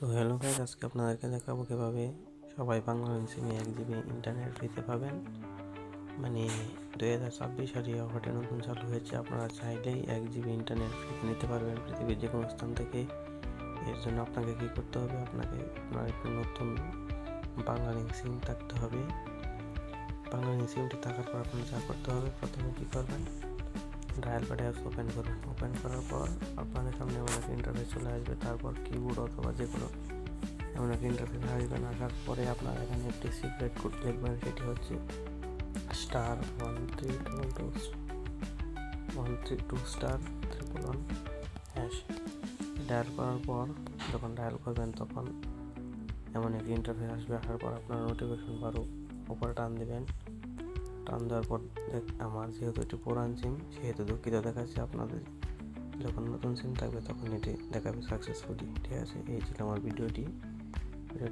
তো hello guys, আজকে আপনাদেরকে দেখাবো কিভাবে সবাই বাংলালিংক সিমে 1 GB ইন্টারনেট ফ্রিতে পাবেন। মানে 2026 সালে অফারটি নতুন চালু হয়েছে। আপনারা চাইলেই 1 GB ইন্টারনেট ফ্রিতে নিতে পারবেন পৃথিবীর যে কোনো স্থান থেকে। এর জন্য আপনাকে কী করতে হবে, আপনার একটি নতুন বাংলালিংক সিম থাকতে হবে। বাংলালিংক সিমটি থাকার পর আপনার যা করতে হবে, প্রথমে কী করবেন, ডায়াল প্যাড অ্যাপস ওপেন করবেন। ওপেন করার পর আপনাদের সামনে এমন একটা ইন্টারফেস চলে আসবে। তারপর কিবোর্ড অথবা যে কোনো এমন একটা ইন্টারফেস আসবেন। আসার পরে আপনার এখানে একটি সিক্রেট কোড লিখবেন, সেটি হচ্ছে *132*132*111# ডায়াল করার পর যখন ডায়াল করবেন তখন এমন একটি ইন্টারফেস আসবে। আসার পর আপনার নোটিফিকেশন বারও উপরে টান দেবেন। টান দেওয়ার পর আমার যেহেতু এটি পুরান সিম সেহেতু দুঃখিত দেখাচ্ছে। আপনাদের যখন নতুন সিম থাকবে তখন এটি দেখাবে সাকসেসফুলি। ঠিক আছে, এই ছিল আমার ভিডিওটি।